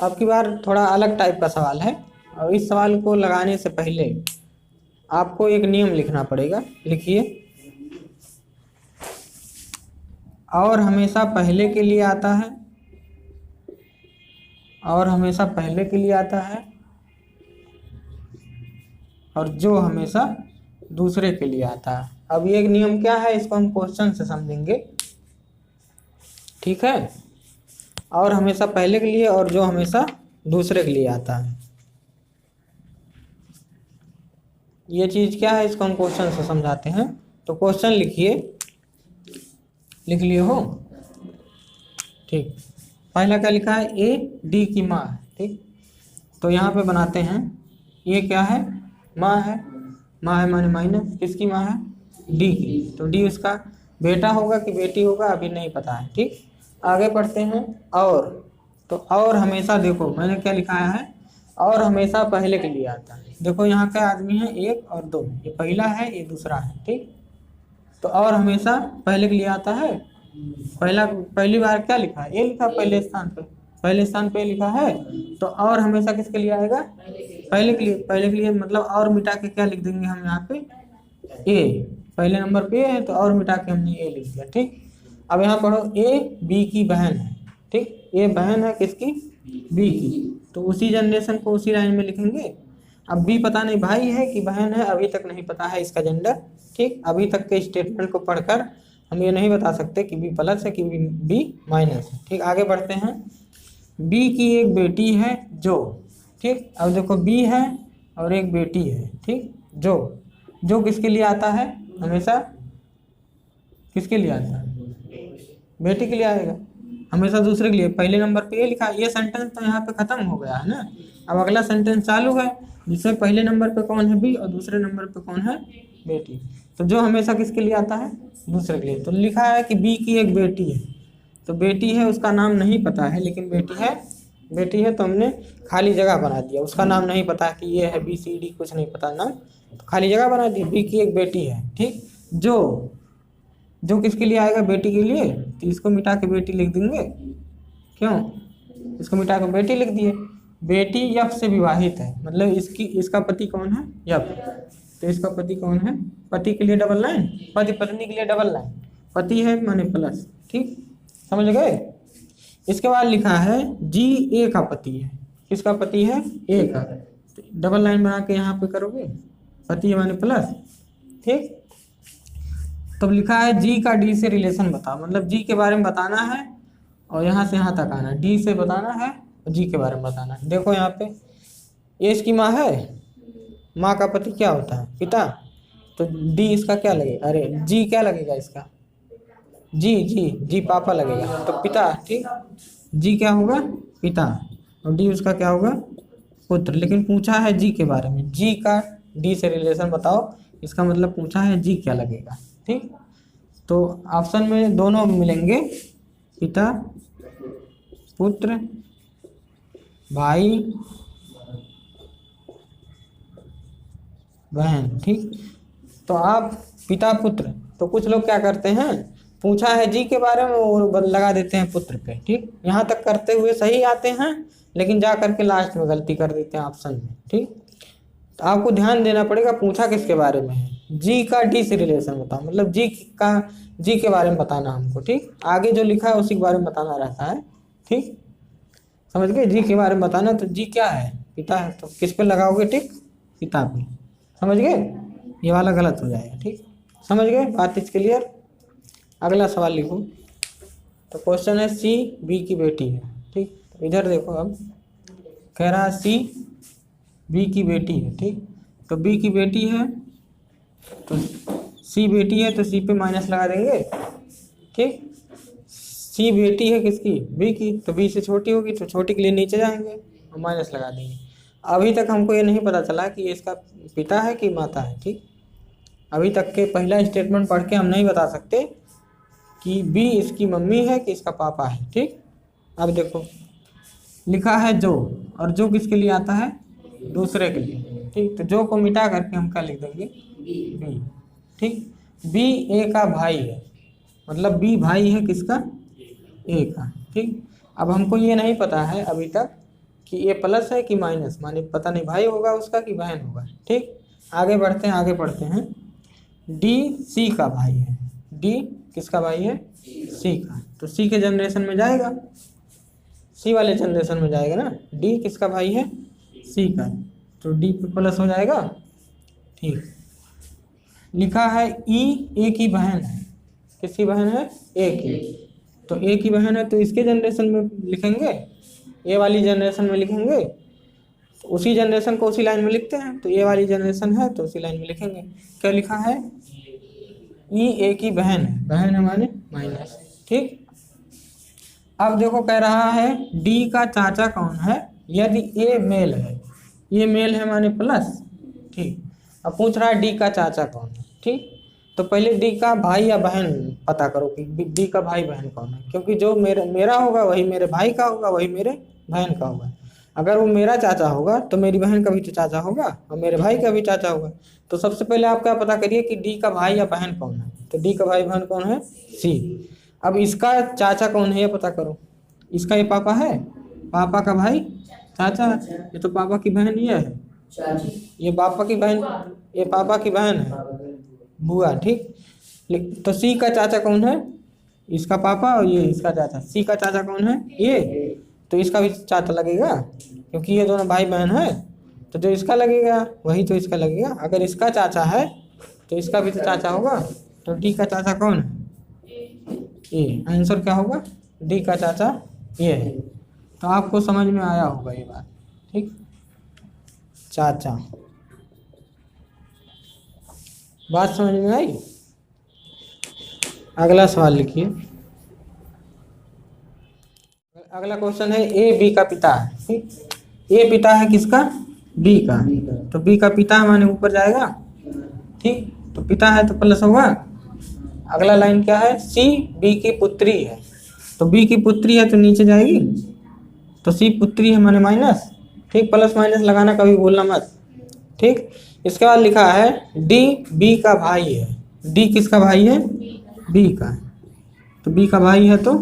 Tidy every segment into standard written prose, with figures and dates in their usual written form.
अब की बार थोड़ा अलग टाइप का सवाल है, और इस सवाल को लगाने से पहले आपको एक नियम लिखना पड़ेगा। लिखिए, और हमेशा पहले के लिए आता है, और हमेशा पहले के लिए आता है, और जो हमेशा दूसरे के लिए आता है। अब ये नियम क्या है, इसको हम क्वेश्चन से समझेंगे, ठीक है। और हमेशा पहले के लिए और जो हमेशा दूसरे के लिए आता है, ये चीज़ क्या है, इसको हम क्वेश्चन से समझाते हैं। तो क्वेश्चन लिखिए, लिख लिए हो, ठीक। पहला क्या लिखा है, ए डी की माँ है, ठीक। तो यहाँ पे बनाते हैं, ये क्या है, माँ है, माँ है माने माइनस, किसकी माँ है, डी की। तो डी उसका बेटा होगा कि बेटी होगा अभी नहीं पता है, ठीक। आगे पढ़ते हैं, और तो और हमेशा, देखो मैंने क्या लिखाया है, और हमेशा पहले के लिए आता है। देखो यहाँ का आदमी है एक और दो, ये पहला है ये दूसरा है, ठीक। तो और हमेशा पहले के लिए आता है। पहली बार क्या लिखा है, ये लिखा पहले स्थान पे लिखा है। तो और हमेशा किसके लिए आएगा, पहले के लिए मतलब और मिटा के क्या लिख देंगे हम यहाँ पे, ए। पहले नंबर पे है तो और मिटा के हमने ए लिख दिया, ठीक। अब यहाँ पढ़ो, ए बी की बहन है, ठीक। ये बहन है किसकी, बी की। तो उसी जनरेशन को उसी लाइन में लिखेंगे। अब बी पता नहीं भाई है कि बहन है, अभी तक नहीं पता है इसका जेंडर, ठीक। अभी तक के स्टेटमेंट को पढ़कर हम ये नहीं बता सकते कि बी प्लस है कि बी माइनस है, ठीक। आगे बढ़ते हैं, बी की एक बेटी है जो, ठीक। अब देखो बी है और एक बेटी है, ठीक। जो किसके लिए आता है, हमेशा किसके लिए आता है, बेटी के लिए आएगा, हमेशा दूसरे के लिए। पहले नंबर पे ये लिखा, ये सेंटेंस तो यहाँ पे खत्म हो गया है ना। अब अगला सेंटेंस चालू है, जिसमें पहले नंबर पे कौन है, बी, और दूसरे नंबर पे कौन है, बेटी। तो जो हमेशा किसके लिए आता है, दूसरे के लिए। तो लिखा है कि बी की एक बेटी है, तो बेटी है उसका नाम नहीं पता है, लेकिन बेटी है तो हमने खाली जगह बना दिया। उसका नाम नहीं पता कि ये है बी सी डी, कुछ नहीं पता नाम, तो खाली जगह बना दी। बी की एक बेटी है, ठीक। जो किसके लिए आएगा, बेटी के लिए। तो इसको मिटा के बेटी लिख देंगे, क्यों, इसको मिटा के बेटी लिख दिए। बेटी यफ से विवाहित है, मतलब इसका पति कौन है, यफ। तो इसका पति कौन है, पति के लिए डबल लाइन, पति पत्नी के लिए डबल लाइन, पति है माने प्लस, ठीक। समझ गए। इसके बाद लिखा है जी ए का पति है, किसका पति है, ए का। तो डबल लाइन बना के यहाँ पे करोगे, पति है माने प्लस, ठीक। तब लिखा है जी का डी से रिलेशन बताओ, मतलब जी के बारे में बताना है और यहाँ से यहाँ तक आना है, डी से बताना है और जी के बारे में बताना है। देखो यहाँ पे ये इसकी माँ है, माँ का पति क्या होता है, पिता। तो डी इसका क्या लगेगा, अरे जी क्या लगेगा इसका, जी पापा लगेगा, तो पिता, ठीक। जी क्या होगा, पिता, और डी उसका क्या होगा, पुत्र। लेकिन पूछा है जी के बारे में, जी का डी से रिलेशन बताओ, इसका मतलब पूछा है जी क्या लगेगा, ठीक। तो ऑप्शन में दोनों मिलेंगे, पिता, पुत्र, भाई, बहन, ठीक। तो आप पिता पुत्र, तो कुछ लोग क्या करते हैं, पूछा है जी के बारे में और लगा देते हैं पुत्र पे, ठीक। यहाँ तक करते हुए सही आते हैं, लेकिन जा करके लास्ट में गलती कर देते हैं ऑप्शन में, ठीक। तो आपको ध्यान देना पड़ेगा, पूछा किसके बारे में है, जी का डी से रिलेशन बताओ, मतलब जी के बारे में बताना हमको, ठीक। आगे जो लिखा है उसी के बारे में बताना रहता है, ठीक। समझ गए, जी के बारे में बताना। तो जी क्या है, पिता है, तो किस पे लगाओगे, ठीक, पिता पे। समझ गए, ये वाला गलत हो जाएगा, ठीक। समझ गए, बात इज क्लियर। अगला सवाल लिखो। तो क्वेश्चन है सी बी की बेटी है, ठीक। तो इधर देखो, अब कह रहा है सी बी की बेटी है, ठीक। तो बी की बेटी है, तो सी बेटी है तो सी पे माइनस लगा देंगे, ठीक। सी बेटी है किसकी, बी की, तो बी से छोटी होगी, तो छोटी के लिए नीचे जाएंगे और माइनस लगा देंगे। अभी तक हमको ये नहीं पता चला कि ये इसका पिता है कि माता है, ठीक। अभी तक के पहला स्टेटमेंट पढ़ के हम नहीं बता सकते कि बी इसकी मम्मी है कि इसका पापा है, ठीक। अब देखो लिखा है जो, और जो किसके लिए आता है, दूसरे के लिए, ठीक। तो जो को मिटा करके हम क्या लिख देंगे, बी, ठीक। बी ए का भाई है, मतलब बी भाई है किसका, ए का, ठीक। अब हमको ये नहीं पता है अभी तक कि ये प्लस है कि माइनस, माने पता नहीं भाई होगा उसका कि बहन होगा। ठीक, आगे बढ़ते हैं, आगे पढ़ते हैं। डी सी का भाई है। डी किसका भाई है? सी का। तो सी के जनरेशन में जाएगा, सी वाले जनरेशन में जाएगा ना। डी किसका भाई है? सी का। तो डी पे प्लस हो जाएगा। ठीक, लिखा है ई ए की बहन है। किसकी बहन है? ए की। तो ए की बहन है तो इसके जनरेशन में लिखेंगे, ए वाली जनरेशन में लिखेंगे। तो उसी जनरेशन को उसी लाइन में लिखते हैं। तो ए वाली जनरेशन है तो उसी लाइन में लिखेंगे। क्या लिखा है? ई ए की बहन है। बहन है माने माइनस। ठीक, अब देखो कह रहा है डी का चाचा कौन है यदि ए मेल है। ये मेल है माने प्लस। ठीक, अब पूछ रहा है डी का चाचा कौन है। ठीक, तो पहले डी का भाई या बहन पता करो कि डी का भाई बहन कौन है, क्योंकि जो मेरा होगा वही मेरे भाई का होगा, वही मेरे बहन का होगा। अगर वो मेरा चाचा होगा तो मेरी बहन का भी तो चाचा होगा और मेरे भाई का भी चाचा होगा। तो सबसे पहले आप क्या पता करिए कि डी का भाई या बहन कौन है। तो डी का भाई बहन कौन है? सी। अब इसका चाचा कौन है ये पता करो। इसका ये पापा है, पापा का भाई चाचा है। ये तो पापा की बहन ये है, ये पापा की बहन, ये पापा की बहन है बुआ। ठीक, तो सी का चाचा कौन है? इसका पापा और ये इसका चाचा। सी का चाचा कौन है? ये। तो इसका भी चाचा लगेगा क्योंकि ये दोनों भाई बहन है। तो जो इसका लगेगा वही तो इसका लगेगा। अगर इसका चाचा है तो इसका भी तो चाचा होगा। तो डी का चाचा कौन है? ये। आंसर क्या होगा? डी का चाचा ये है। तो आपको समझ में आया होगा ये बात। ठीक, चाचा, बात समझ में आई? अगला सवाल लिखिए। अगला क्वेश्चन है ए बी का पिता है। ठीक, ए पिता है किसका? बी का। तो बी का पिता है माने ऊपर जाएगा। ठीक, तो पिता है तो प्लस होगा। अगला लाइन क्या है? सी बी की पुत्री है। तो बी की पुत्री है तो नीचे जाएगी। तो सी पुत्री है माने माइनस। ठीक, प्लस माइनस लगाना कभी भूलना मत। ठीक, इसके बाद लिखा है डी बी का भाई है। डी किसका भाई है? बी का। तो बी का भाई है तो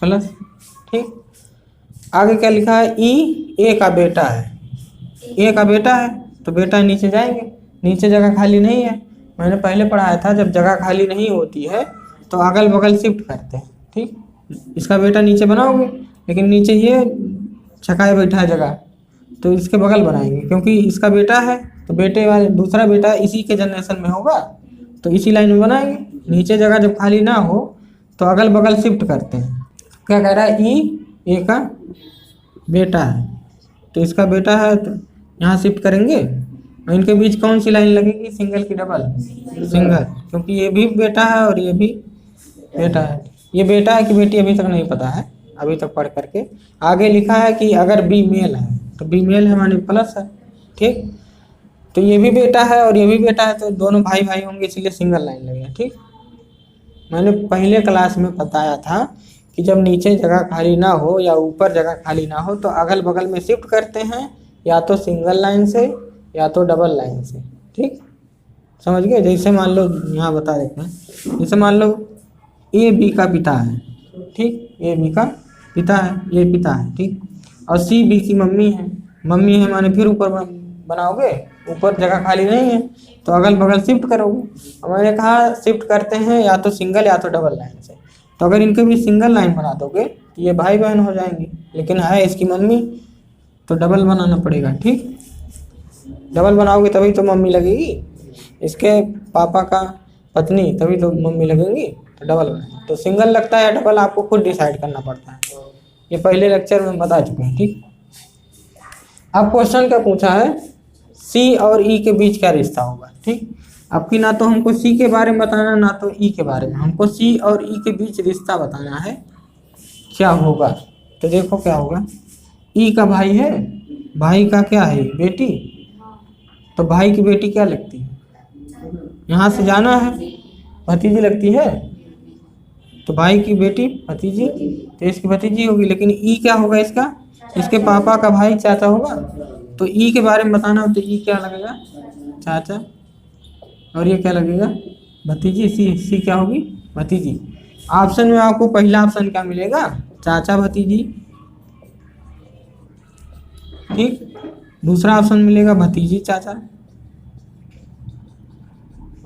प्लस। ठीक, आगे क्या लिखा है? ई ए का बेटा है। ए का बेटा है तो बेटा नीचे जाएंगे। नीचे जगह खाली नहीं है। मैंने पहले पढ़ाया था जब जगह खाली नहीं होती है तो अगल बगल शिफ्ट करते हैं। ठीक, इसका बेटा नीचे बनाओगे लेकिन नीचे ये छकाए बैठा है जगह, तो इसके बगल बनाएंगे क्योंकि इसका बेटा है। तो बेटे वाले दूसरा बेटा इसी के जनरेशन में होगा तो इसी लाइन में बनाएंगे। नीचे जगह जब खाली ना हो तो अगल बगल शिफ्ट करते हैं। क्या कह रहा है? ई ए का बेटा है तो इसका बेटा है तो यहाँ शिफ्ट करेंगे। और इनके बीच कौन सी लाइन लगेगी? सिंगल की डबल? सिंगल, क्योंकि ये भी बेटा है और ये भी बेटा है। ये बेटा है कि बेटी अभी तक नहीं पता है, अभी तक पढ़ करके। आगे लिखा है कि अगर बी मेल है तो बी मेल है माने प्लस है। ठीक, तो ये भी बेटा है और ये भी बेटा है तो दोनों भाई भाई होंगे इसलिए सिंगल लाइन लगेगा। ठीक, मैंने पहले क्लास में बताया था कि जब नीचे जगह खाली ना हो या ऊपर जगह खाली ना हो तो अगल बगल में शिफ्ट करते हैं, या तो सिंगल लाइन से या तो डबल लाइन से। ठीक, समझ गए? जैसे मान लो यहाँ बता देते हैं, जैसे मान लो ए बी का पिता है। ठीक, ए बी का पिता है, ये पिता है। ठीक, और सी बी की मम्मी है। मम्मी है माने फिर ऊपर बनाओगे, ऊपर जगह खाली नहीं है तो अगल बगल शिफ्ट करोगे। और मैंने कहा शिफ्ट करते हैं या तो सिंगल या तो डबल लाइन से। तो अगर इनके भी सिंगल लाइन बना दोगे तो ये भाई बहन हो जाएंगे, लेकिन है इसकी मम्मी तो डबल बनाना पड़ेगा। ठीक, डबल बनाओगे तभी तो मम्मी लगेगी। इसके पापा का पत्नी तभी तो मम्मी लगेंगी, तो डबल बनाएंगे। तो सिंगल लगता है या डबल आपको खुद डिसाइड करना पड़ता है, ये पहले लेक्चर में बता चुके हैं। ठीक, अब क्वेश्चन क्या पूछा है? सी और ई के बीच क्या रिश्ता होगा। ठीक, आपकी ना तो हमको सी के बारे में बताना ना तो ई के बारे में, हमको सी और ई के बीच रिश्ता बताना है क्या होगा। तो देखो क्या होगा। ई का भाई है, भाई का क्या है? बेटी। तो भाई की बेटी क्या लगती है? यहाँ से जाना है, भतीजी लगती है। तो भाई की बेटी भतीजी, तो इसकी भतीजी होगी। लेकिन ई क्या होगा? इसका, इसके पापा का भाई चाचा होगा। तो ई के बारे में बताना हो तो ई क्या लगेगा? चाचा। और ये क्या लगेगा? भतीजी। सी क्या होगी? भतीजी। ऑप्शन में आपको पहला ऑप्शन क्या मिलेगा? चाचा भतीजी। ठीक। दूसरा ऑप्शन मिलेगा भतीजी चाचा,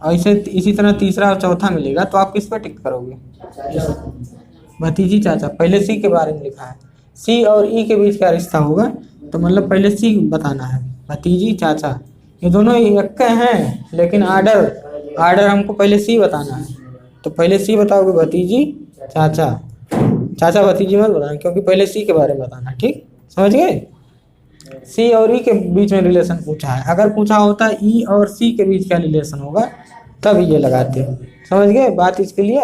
और इसी तरह तीसरा और चौथा मिलेगा। तो आप किस पे टिक करोगे? भतीजी चाचा। पहले सी के बारे में लिखा है, सी और ई के बीच क्या रिश्ता होगा, तो मतलब पहले सी बताना है। भतीजी चाचा, ये दोनों एक के हैं, लेकिन आर्डर हमको पहले सी बताना है। तो पहले सी बताओगे भतीजी चाचा, चाचा भतीजी मत बताना, क्योंकि पहले सी के बारे में बताना। ठीक, समझ गए? सी और ई के बीच में रिलेशन पूछा है। अगर पूछा होता ई और सी के बीच क्या रिलेशन होगा, तब ये लगाते। समझ गए बात? इसके लिए